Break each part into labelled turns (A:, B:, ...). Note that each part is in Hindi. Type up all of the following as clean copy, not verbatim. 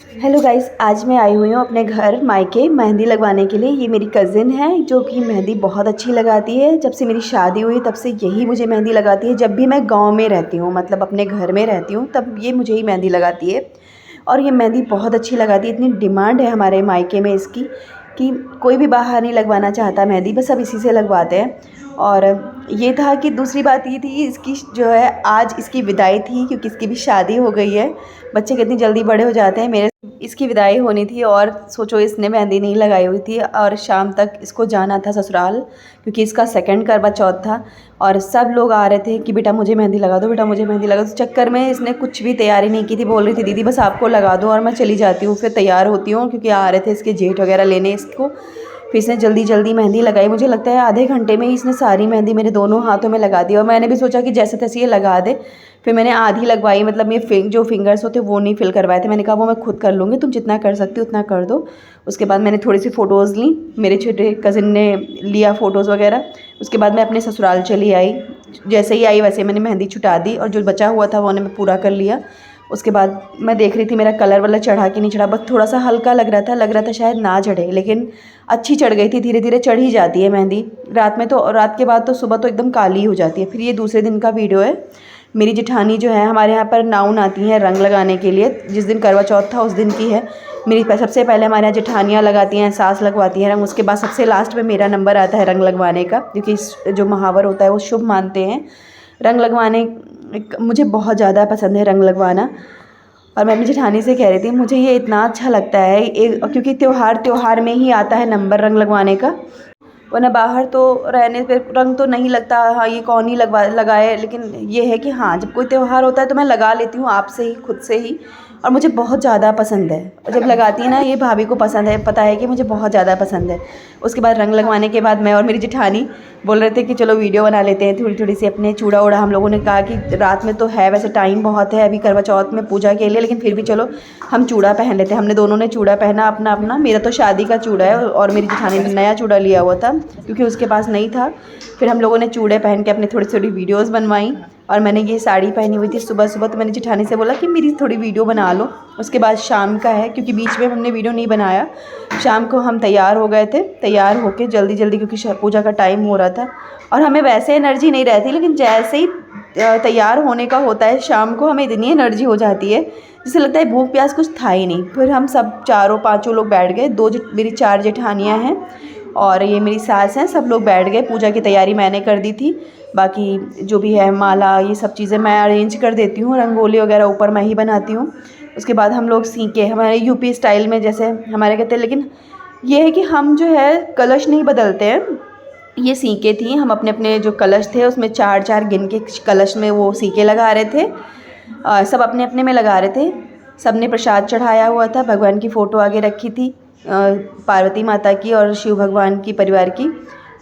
A: हेलो गाइस, आज मैं आई हुई हूँ अपने घर मायके मेहंदी लगवाने के लिए। ये मेरी कज़िन है जो कि मेहंदी बहुत अच्छी लगाती है। जब से मेरी शादी हुई तब से यही मुझे मेहंदी लगाती है। जब भी मैं गांव में रहती हूँ, मतलब अपने घर में रहती हूँ, तब ये मुझे ही मेहंदी लगाती है। और ये मेहंदी बहुत अच्छी लगाती है। इतनी डिमांड है हमारे मायके में इसकी कि कोई भी बाहर नहीं लगवाना चाहता मेहंदी, बस सब इसी से लगवाते हैं। और ये था कि दूसरी बात ये थी, इसकी जो है आज इसकी विदाई थी, क्योंकि इसकी भी शादी हो गई है। बच्चे कितनी जल्दी बड़े हो जाते हैं। मेरे इसकी विदाई होनी थी और सोचो इसने मेहंदी नहीं लगाई हुई थी, और शाम तक इसको जाना था ससुराल, क्योंकि इसका सेकंड करवा चौथ था। और सब लोग आ रहे थे कि बेटा मुझे मेहंदी लगा दो, बेटा मुझे मेहंदी लगा दो। चक्कर में इसने कुछ भी तैयारी नहीं की थी। बोल रही थी दीदी बस आपको लगा दो और मैं चली जाती हूँ। फिर तैयार होती हूँ क्योंकि आ रहे थे इसके जेठ वगैरह लेने इसको। फिर इसने जल्दी जल्दी मेहंदी लगाई। मुझे लगता है आधे घंटे में ही इसने सारी मेहंदी मेरे दोनों हाथों में लगा दी। और मैंने भी सोचा कि जैसे तैसे ये लगा दे। फिर मैंने आधी लगवाई, मतलब ये जो फिंगर्स होते वो नहीं फिल करवाए थे। मैंने कहा वो मैं खुद कर लूँगी, तुम जितना कर सकती हो उतना कर दो। उसके बाद मैंने थोड़ी सी फ़ोटोज़ ली, मेरे छोटे कज़िन ने लिया फ़ोटोज़ वगैरह। उसके बाद मैं अपने ससुराल चली आई। जैसे ही आई वैसे मैंने मेहंदी छुटा दी और जो बचा हुआ था वो मैं पूरा कर लिया। उसके बाद मैं देख रही थी मेरा कलर वाला चढ़ा कि नहीं चढ़ा। बस थोड़ा सा हल्का लग रहा था शायद ना चढ़े, लेकिन अच्छी चढ़ गई थी। धीरे धीरे चढ़ ही जाती है मेहंदी। रात में तो, रात के बाद तो सुबह तो एकदम काली हो जाती है। फिर ये दूसरे दिन का वीडियो है। मेरी जेठानी जो है, हमारे यहाँ पर नाउन आती हैं रंग लगाने के लिए। जिस दिन करवा चौथ था उस दिन की है। मेरी सबसे पहले हमारे यहाँ जेठानियाँ लगाती हैं, सास लगवाती हैं रंग। उसके बाद सबसे लास्ट में मेरा नंबर आता है रंग लगवाने का, क्योंकि जो महावर होता है वो शुभ मानते हैं। रंग लगवाने मुझे बहुत ज़्यादा पसंद है, रंग लगवाना। और मैं अपनी जेठानी से कह रही थी मुझे ये इतना अच्छा लगता है, क्योंकि त्योहार में ही आता है नंबर रंग लगवाने का। वरना बाहर तो रहने पे रंग तो नहीं लगता। हाँ, ये कौन ही लगाए, लेकिन ये है कि हाँ जब कोई त्यौहार होता है तो मैं लगा लेती हूँ आप से ही, खुद से ही। और मुझे बहुत ज़्यादा पसंद है। और जब लगाती है ना, ये भाभी को पसंद है, पता है कि मुझे बहुत ज़्यादा पसंद है। उसके बाद रंग लगवाने के बाद मैं और मेरी जेठानी बोल रहे थे कि चलो वीडियो बना लेते हैं थोड़ी थोड़ी सी अपने चूड़ा उड़ा। हम लोगों ने कहा कि रात में तो है, वैसे टाइम बहुत है अभी करवा चौथ में पूजा के लिए, लेकिन फिर भी चलो हम चूड़ा पहन लेते हैं। हमने दोनों ने चूड़ा पहना अपना अपना। मेरा तो शादी का चूड़ा है और मेरी जेठानी ने नया चूड़ा लिया हुआ था क्योंकि उसके पास नहीं था। फिर हम लोगों ने चूड़े पहन के अपनी थोड़ी थोड़ी वीडियोस बनवाई। और मैंने ये साड़ी पहनी हुई थी सुबह सुबह, तो मैंने जेठानी से बोला कि मेरी थोड़ी वीडियो बना लो। उसके बाद शाम का है, क्योंकि बीच में हमने वीडियो नहीं बनाया। शाम को हम तैयार हो गए थे, तैयार होके जल्दी जल्दी, क्योंकि पूजा का टाइम हो रहा था। और हमें वैसे एनर्जी नहीं रहती, लेकिन जैसे ही तैयार होने का होता है शाम को, हमें इतनी एनर्जी हो जाती है जिसे लगता है भूख प्यास कुछ था ही नहीं। फिर हम सब चारों पाँचों लोग बैठ गए। मेरी 4 जेठानियाँ हैं और ये मेरी सास हैं। सब लोग बैठ गए। पूजा की तैयारी मैंने कर दी थी। बाकी जो भी है माला, ये सब चीज़ें मैं अरेंज कर देती हूँ। रंगोली वगैरह ऊपर मैं ही बनाती हूँ। उसके बाद हम लोग सीखे, हमारे यूपी स्टाइल में जैसे हमारे कहते हैं, लेकिन ये है कि हम जो है कलश नहीं बदलते हैं। ये सीके थी, हम अपने अपने जो कलश थे उसमें 4-4 गिन के कलश में वो सीके लगा रहे थे। सब अपने अपने में लगा रहे थे। सब ने प्रसाद चढ़ाया हुआ था। भगवान की फ़ोटो आगे रखी थी, पार्वती माता की और शिव भगवान की, परिवार की।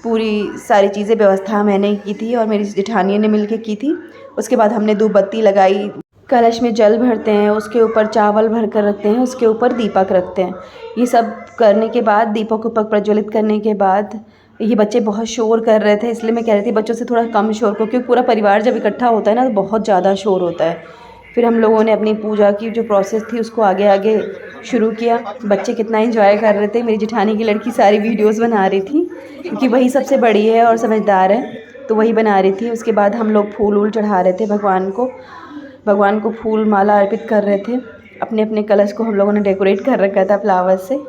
A: पूरी सारी चीज़ें व्यवस्था मैंने की थी और मेरी जेठानी ने मिलके की थी। उसके बाद हमने धूप बत्ती लगाई। कलश में जल भरते हैं, उसके ऊपर चावल भर कर रखते हैं, उसके ऊपर दीपक रखते हैं। ये सब करने के बाद, दीपक को प्रज्वलित करने के बाद, ये बच्चे बहुत शोर कर रहे थे, इसलिए मैं कह रही थी बच्चों से थोड़ा कम शोर करो, क्योंकि पूरा परिवार जब इकट्ठा होता है ना तो बहुत ज़्यादा शोर होता है। फिर हम लोगों ने अपनी पूजा की जो प्रोसेस थी उसको आगे आगे शुरू किया। बच्चे कितना एंजॉय कर रहे थे। मेरी जेठानी की लड़की सारी वीडियोस बना रही थी, क्योंकि वही सबसे बड़ी है और समझदार है, तो वही बना रही थी। उसके बाद हम लोग फूल वूल चढ़ा रहे थे भगवान को फूल माला अर्पित कर रहे थे। अपने अपने कलश को हम लोगों ने डेकोरेट कर रखा था फ्लावर से।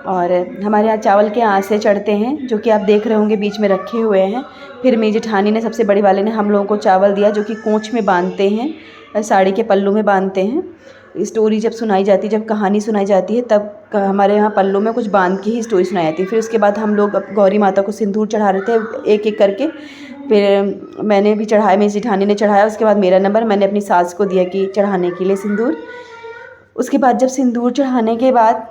A: और हमारे यहाँ चावल के आंसे चढ़ते हैं, जो कि आप देख रहे होंगे बीच में रखे हुए हैं। फिर मेरी जेठानी ने, सबसे बड़ी वाले ने, हम लोगों को चावल दिया, जो कि कोंच में बांधते हैं, साड़ी के पल्लू में बांधते हैं। स्टोरी जब सुनाई जाती है, जब कहानी सुनाई जाती है, तब हमारे यहाँ पल्लू में कुछ बांध के ही स्टोरी सुनाई जाती है। फिर उसके बाद हम लोग गौरी माता को सिंदूर चढ़ा रहे थे एक एक करके। फिर मैंने भी चढ़ाया, मेरी जेठानी ने चढ़ाया। उसके बाद मेरा नंबर, मैंने अपनी सास को दिया कि चढ़ाने के लिए सिंदूर। उसके बाद जब सिंदूर चढ़ाने के बाद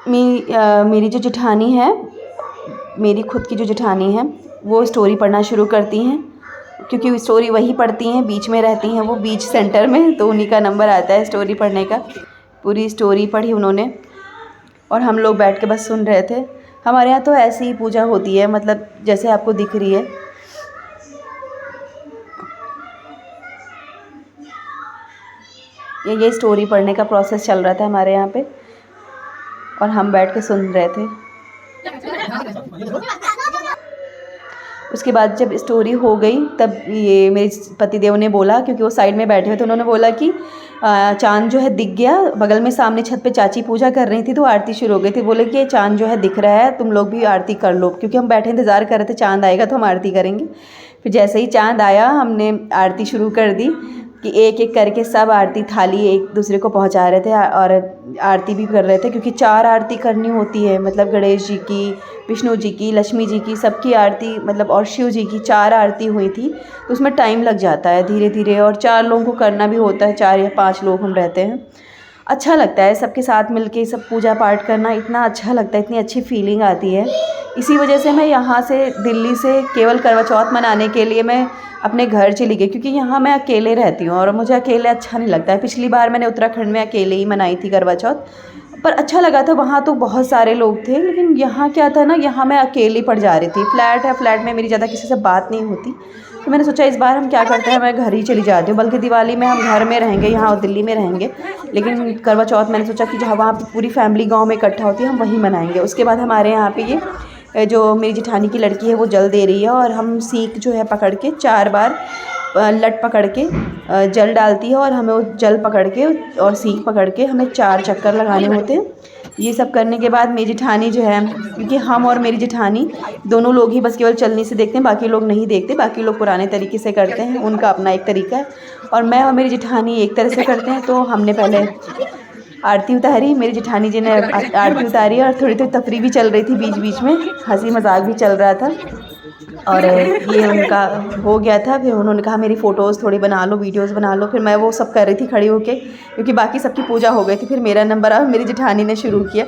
A: मेरी जो जेठानी है, मेरी खुद की जो जेठानी है, वो स्टोरी पढ़ना शुरू करती हैं, क्योंकि स्टोरी वही पढ़ती हैं, बीच में रहती हैं वो, बीच सेंटर में, तो उन्हीं का नंबर आता है स्टोरी पढ़ने का। पूरी स्टोरी पढ़ी उन्होंने और हम लोग बैठ के बस सुन रहे थे। हमारे यहाँ तो ऐसी ही पूजा होती है, मतलब जैसे आपको दिख रही है। ये स्टोरी पढ़ने का प्रोसेस चल रहा था हमारे यहाँ पे और हम बैठ के सुन रहे थे। उसके बाद जब स्टोरी हो गई तब ये मेरे पतिदेव ने बोला, क्योंकि वो साइड में बैठे हुए थे, उन्होंने बोला कि चाँद जो है दिख गया। बगल में सामने छत पे चाची पूजा कर रही थी तो आरती शुरू हो गई थी। बोले कि चाँद जो है दिख रहा है, तुम लोग भी आरती कर लो, क्योंकि हम बैठे इंतज़ार कर रहे थे चाँद आएगा तो हम आरती करेंगे। फिर जैसे ही चाँद आया हमने आरती शुरू कर दी कि एक एक करके सब आरती थाली एक दूसरे को पहुंचा रहे थे और आरती भी कर रहे थे, क्योंकि 4 आरती करनी होती है। मतलब गणेश जी की, विष्णु जी की, लक्ष्मी जी की, सबकी आरती, मतलब और शिव जी की 4 आरती हुई थी। तो उसमें टाइम लग जाता है धीरे धीरे, और 4 लोगों को करना भी होता है, 4 या 5 लोग हम रहते हैं। अच्छा लगता है सबके साथ मिलके सब पूजा पाठ करना, इतना अच्छा लगता है, इतनी अच्छी फीलिंग आती है। इसी वजह से मैं यहाँ से दिल्ली से केवल करवा चौथ मनाने के लिए मैं अपने घर चली गई, क्योंकि यहाँ मैं अकेले रहती हूँ और मुझे अकेले अच्छा नहीं लगता है। पिछली बार मैंने उत्तराखंड में अकेले ही मनाई थी करवा चौथ, पर अच्छा लगा था। वहाँ तो बहुत सारे लोग थे, लेकिन यहाँ क्या था ना, यहाँ मैं अकेली पड़ जा रही थी। फ्लैट है, फ्लैट में मेरी ज़्यादा किसी से बात नहीं होती, तो मैंने सोचा इस बार हम क्या करते हैं, मैं घर ही चली जाती हूँ। बल्कि दिवाली में हम घर में रहेंगे, यहाँ दिल्ली में रहेंगे, लेकिन करवा चौथ मैंने सोचा कि जहाँ वहाँ पर पूरी फैमिली गाँव में इकट्ठा होती है, हम वहीं मनाएंगे। उसके बाद हमारे यहाँ पे ये जो मेरी जेठानी की लड़की है वो जल दे रही है, और हम सीख जो है पकड़ के 4 बार लट पकड़ के जल डालती है, और हमें वो जल पकड़ के और सीख पकड़ के हमें 4 चक्कर लगाने होते हैं। ये सब करने के बाद मेरी जेठानी जो है, क्योंकि हम और मेरी जेठानी दोनों लोग ही बस केवल चलनी से देखते हैं, बाकी लोग नहीं देखते, बाकी लोग पुराने तरीके से करते हैं, उनका अपना एक तरीका है, और मैं और मेरी जेठानी एक तरह से करते हैं। तो हमने पहले आरती उतारी, मेरी जेठानी जी ने आरती उतारी, और थोड़ी थोड़ी तफरी भी चल रही थी बीच बीच में, हंसी मजाक भी चल रहा था, और ये उनका हो गया था। फिर उन्होंने कहा मेरी फ़ोटोज़ थोड़ी बना लो, वीडियोस बना लो। फिर मैं वो सब कर रही थी खड़ी होके, क्योंकि बाकी सबकी पूजा हो गई थी। फिर मेरा नंबर आया, मेरी जेठानी ने शुरू किया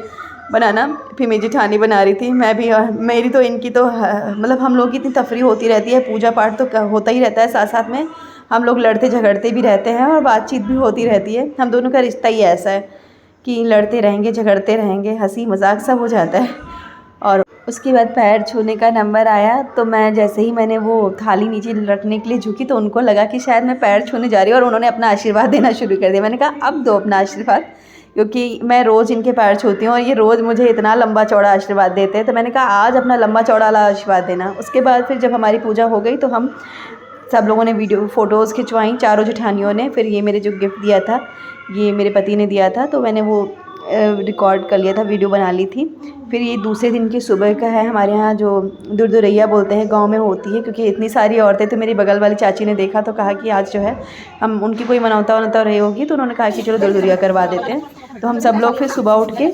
A: बनाना, फिर मेरी जेठानी बना रही थी, मैं भी, और मेरी तो इनकी तो मतलब हम लोग की इतनी तफरी होती रहती है, पूजा पाठ तो होता ही रहता है, साथ साथ में हम लोग लड़ते झगड़ते भी रहते हैं और बातचीत भी होती रहती है। हम दोनों का रिश्ता ही ऐसा है कि लड़ते रहेंगे, झगड़ते रहेंगे, हंसी मजाक सब हो जाता है। और उसके बाद पैर छूने का नंबर आया, तो मैं जैसे ही मैंने वो थाली नीचे रखने के लिए झुकी, तो उनको लगा कि शायद मैं पैर छूने जा रही हूँ, और उन्होंने अपना आशीर्वाद देना शुरू कर दिया। मैंने कहा अब दो अपना आशीर्वाद, क्योंकि मैं रोज़ इनके पैर छूती हूँ और ये रोज़ मुझे इतना लंबा चौड़ा आशीर्वाद देते हैं। तो मैंने कहा आज अपना लंबा चौड़ा वाला आशीर्वाद देना। उसके बाद फिर जब हमारी पूजा हो गई तो हम सब लोगों ने वीडियो फ़ोटोज़ खिंचवाई, चारों जेठानियों ने। फिर ये मेरे जो गिफ्ट दिया था, ये मेरे पति ने दिया था, तो मैंने वो रिकॉर्ड कर लिया था, वीडियो बना ली थी। फिर ये दूसरे दिन की सुबह का है, हमारे यहाँ जो दुरदुरैया बोलते हैं गांव में होती है, क्योंकि इतनी सारी औरतें। तो मेरी बगल वाली चाची ने देखा तो कहा कि आज जो है हम उनकी कोई मनौता वनौता रही होगी, तो उन्होंने कहा कि चलो दुरदुरैया करवा देते हैं। तो हम सब लोग फिर सुबह उठ के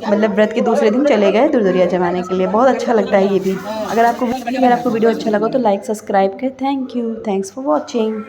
A: मतलब व्रत के दूसरे दिन चले गए दुरदुरैया जमाने के लिए। बहुत अच्छा लगता है ये भी। अगर आपको वीडियो अच्छा लगा तो लाइक सब्सक्राइब करें। Thank you, thanks for watching.